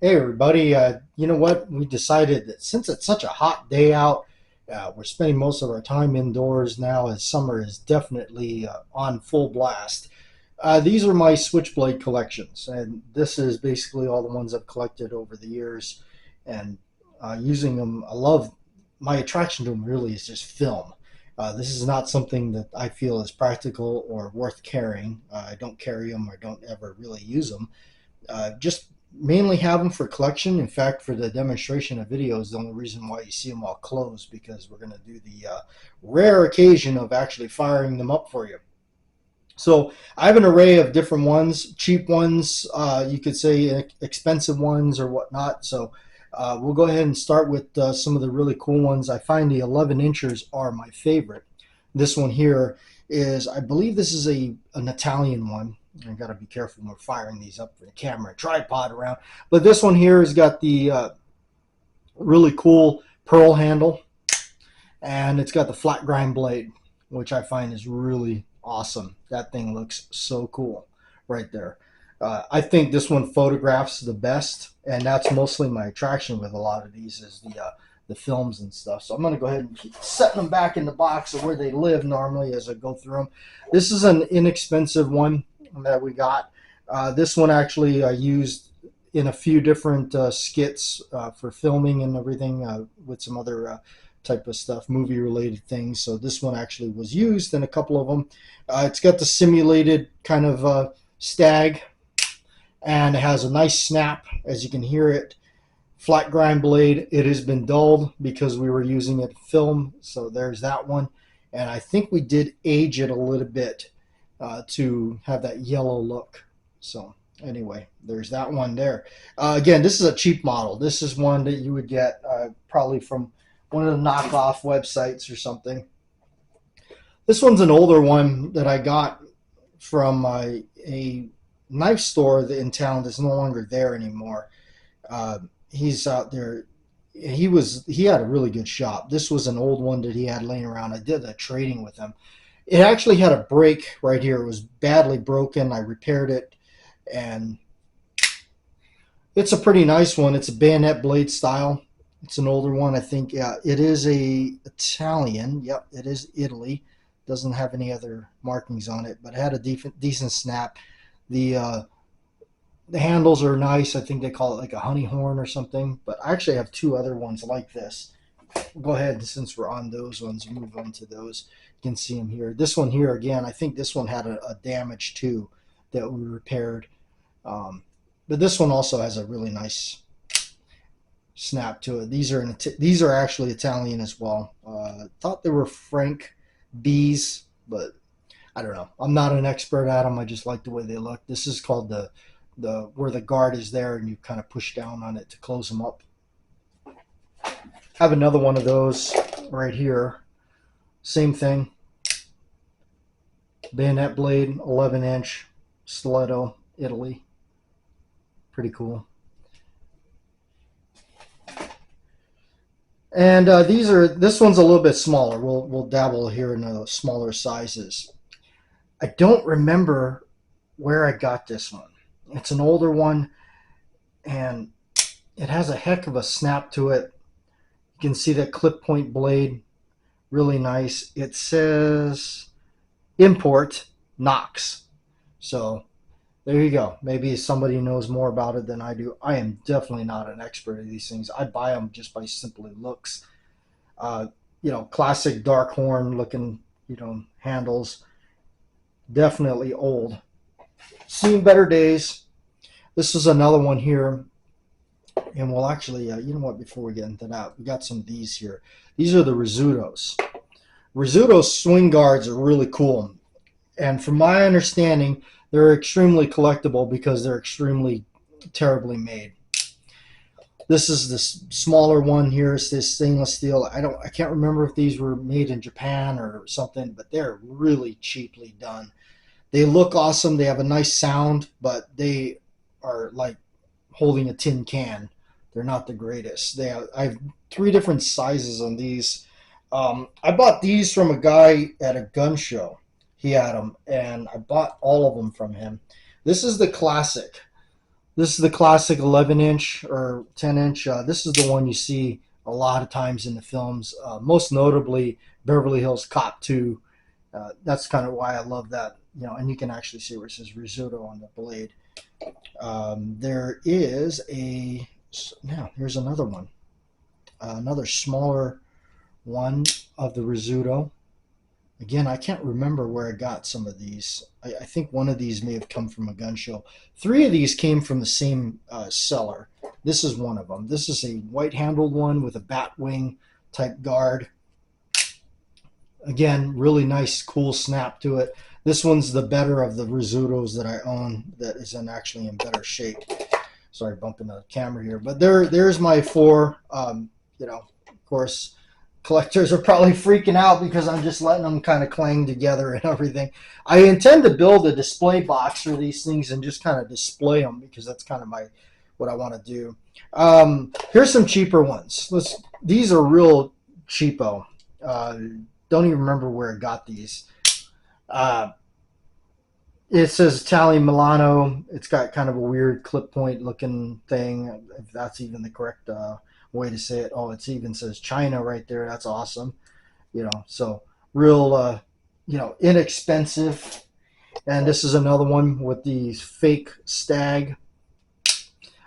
Hey everybody, you know what? We decided that since it's such a hot day out, we're spending most of our time indoors now as summer is definitely on full blast. These are my Switchblade collections, and this is basically all the ones I've collected over the years. And using them, I love my attraction to them really is just film. This is not something that I feel is practical or worth carrying. I don't carry them or don't ever really use them. Just mainly have them for collection. In fact, for the demonstration of videos, the only reason why you see them all closed because we're going to do the rare occasion of actually firing them up for you. So I have an array of different ones, cheap ones, you could say expensive ones or whatnot. So we'll go ahead and start with some of the really cool ones. I find the 11 inchers are my favorite. This one here is, I believe this is an Italian one. I got to be careful when we're firing these up for the camera and tripod around. But this one here has got the really cool pearl handle, and it's got the flat grind blade, which I find is really awesome. That thing looks so cool right there. I think this one photographs the best, and that's mostly my attraction with a lot of these is the films and stuff. So I'm going to go ahead and keep setting them back in the box of where they live normally as I go through them. This is an inexpensive one that we got. This one actually I used in a few different skits for filming and everything with some other type of stuff, movie related things. So this one actually was used in a couple of them. It's got the simulated kind of stag, and it has a nice snap as you can hear it. Flat grind blade. It has been dulled because we were using it film. So there's that one. And I think we did age it a little bit to have that yellow look. So anyway, there's that one there. Again, this is a cheap model. This is one that you would get probably from one of the knockoff websites or something. This one's an older one that I got from a knife store in town that's no longer there anymore. He's out there. He had a really good shop. This was an old one that he had laying around. I did a trading with him. It actually had a break right here. It was badly broken. I repaired it, and it's a pretty nice one. It's a bayonet blade style. It's an older one, I think. Yeah, it is a Italian. Yep, it is Italy. Doesn't have any other markings on it, but it had a decent snap. The uh, the handles are nice. I think they call it like a honey horn or something. But I actually have two other ones like this. We'll go ahead, since we're on those ones, move on to those. You can see them here. This one here again. I think this one had a damage too that we repaired. Um, but this one also has a really nice snap to it. These are actually Italian as well. Thought they were Frank B's, but I don't know. I'm not an expert at them. I just like the way they look. This is called the where the guard is there, and you kind of push down on it to close them up. Have another one of those right here. Same thing. Bayonet blade, 11 inch, stiletto, Italy. Pretty cool. And this one's a little bit smaller. We'll dabble here in the smaller sizes. I don't remember where I got this one. It's an older one, and it has a heck of a snap to it. You can see that clip point blade, really nice. It says import Knox. So there you go. Maybe somebody knows more about it than I do. I am definitely not an expert at these things. I buy them just by simply looks. Uh, classic dark horn looking, handles. Definitely old. Seen better days. This is another one here. And we'll actually, you know what, before we get into that, we got some of these here. These are the Rizzuto's. Rizzuto's swing guards are really cool. And from my understanding, they're extremely collectible because they're extremely terribly made. This is this smaller one here. It's this stainless steel. I can't remember if these were made in Japan or something, but they're really cheaply done. They look awesome. They have a nice sound, but they are like holding a tin can. They're not the greatest. I have three different sizes on these. I bought these from a guy at a gun show. He had them, and I bought all of them from him. This is the classic. This is the classic 11-inch or 10-inch. This is the one you see a lot of times in the films, most notably Beverly Hills Cop 2. That's kind of why I love that. You know, and you can actually see where it says risotto on the blade. There is a now. Here's another one, another smaller one of the risotto. Again, I can't remember where I got some of these. I think one of these may have come from a gun show. Three of these came from the same seller. This is one of them. This is a white-handled one with a bat wing type guard. Again, really nice, cool snap to it. This one's the better of the risottos that I own that is actually in better shape. Sorry, bumping the camera here. But there's my four. You know, of course, collectors are probably freaking out because I'm just letting them kind of clang together and everything. I intend to build a display box for these things and just kind of display them because that's kind of what I want to do. Here's some cheaper ones. These are real cheapo. Don't even remember where I got these. It says Italian Milano. It's got kind of a weird clip point looking thing, if that's even the correct way to say it. Oh, it even says China right there. That's awesome. You know, so real, you know, inexpensive. And this is another one with the fake stag.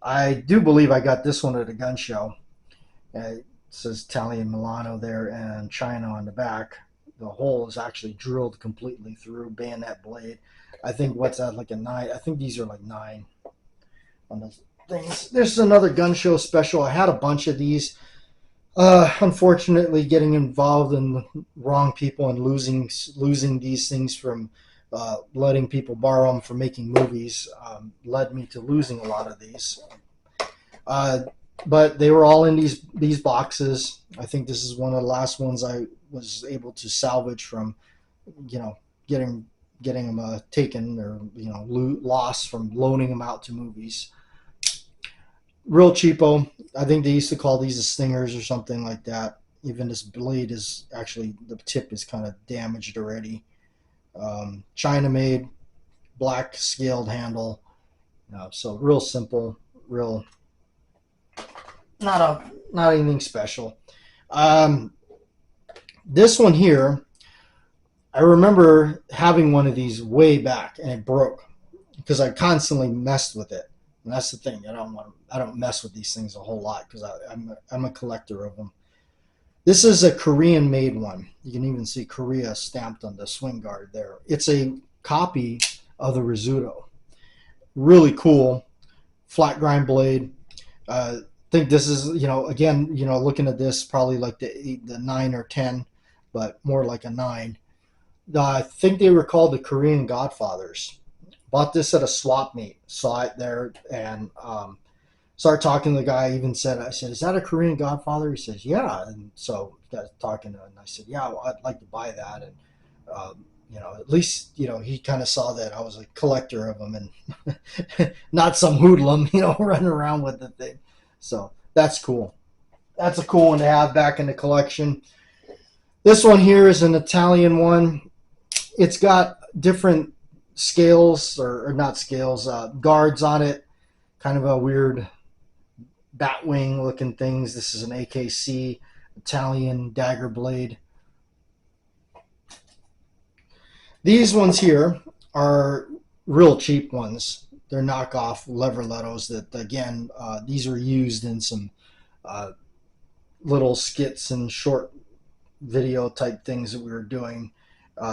I do believe I got this one at a gun show. It says Italian Milano there and China on the back. The hole is actually drilled completely through, bayonet blade. I think what's that, like a 9? I think these are like 9 on the things. This is another gun show special. I had a bunch of these. Unfortunately, getting involved in the wrong people and losing these things from letting people borrow them for making movies led me to losing a lot of these. But they were all in these boxes. I think this is one of the last ones I was able to salvage from, you know, getting them taken or, you know, lost from loaning them out to movies. Real cheapo. I think they used to call these the stingers or something like that. Even this blade is actually, the tip is kind of damaged already. China made, black scaled handle. So real simple, real not anything special. This one here, I remember having one of these way back and it broke because I constantly messed with it. And that's the thing. I don't mess with these things a whole lot because I'm a collector of them. This is a Korean made one. You can even see Korea stamped on the swing guard there. It's a copy of the Rizzuto. Really cool. Flat grind blade. I think this is, you know, again, you know, looking at this, probably like the 9 or 10, but more like a 9. I think they were called the Korean Godfathers. Bought this at a swap meet. Saw it there and started talking to the guy. I said, is that a Korean Godfather? He says, yeah. And so got talking to him and I said, yeah, well, I'd like to buy that. And, you know, at least, you know, he kind of saw that I was a collector of them and not some hoodlum, you know, running around with the thing. So that's cool. That's a cool one to have back in the collection. This one here is an Italian one. It's got different scales or not scales, guards on it. Kind of a weird batwing looking things. This is an AKC Italian dagger blade. These ones here are real cheap ones. They're knockoff Leverlettos that, again, these were used in some little skits and short video type things that we were doing.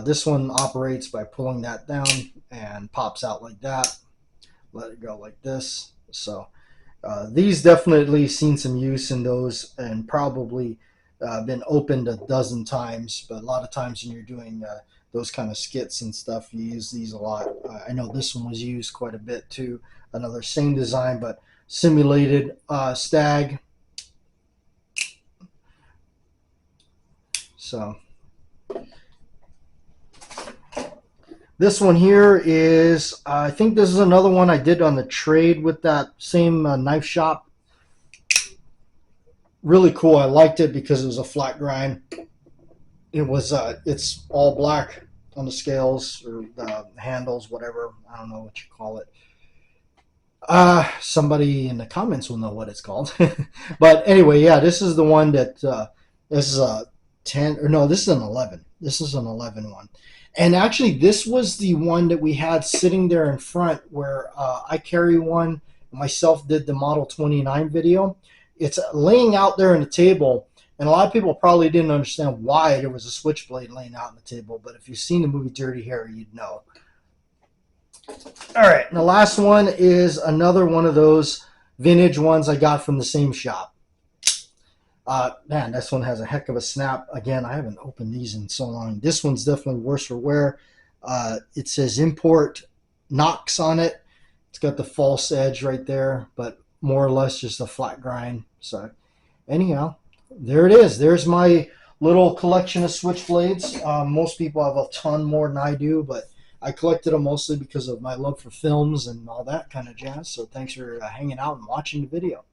This one operates by pulling that down and pops out like that. Let it go like this. So these definitely seen some use in those and probably been opened a dozen times. But a lot of times when you're doing those kind of skits and stuff, you use these a lot. I know this one was used quite a bit too. Another same design but simulated stag. So this one here is, I think this is another one I did on the trade with that same knife shop. Really cool. I liked it because it was a flat grind. It was, it's all black on the scales or the handles, whatever. I don't know what you call it. Somebody in the comments will know what it's called. But anyway, yeah, this is the one that this is a 10, or no, this is an 11. This is an 11 one. And actually, this was the one that we had sitting there in front where I carry one. Myself did the Model 29 video. It's laying out there on the table, and a lot of people probably didn't understand why there was a Switchblade laying out on the table. But if you've seen the movie Dirty Harry, you'd know. All right, and the last one is another one of those vintage ones I got from the same shop. Man, this one has a heck of a snap. Again, I haven't opened these in so long. This one's definitely worse for wear. It says import Knox on it. It's got the false edge right there, but more or less just a flat grind. So anyhow, there it is. There's my little collection of Switchblades. Most people have a ton more than I do, but I collected them mostly because of my love for films and all that kind of jazz. So thanks for hanging out and watching the video.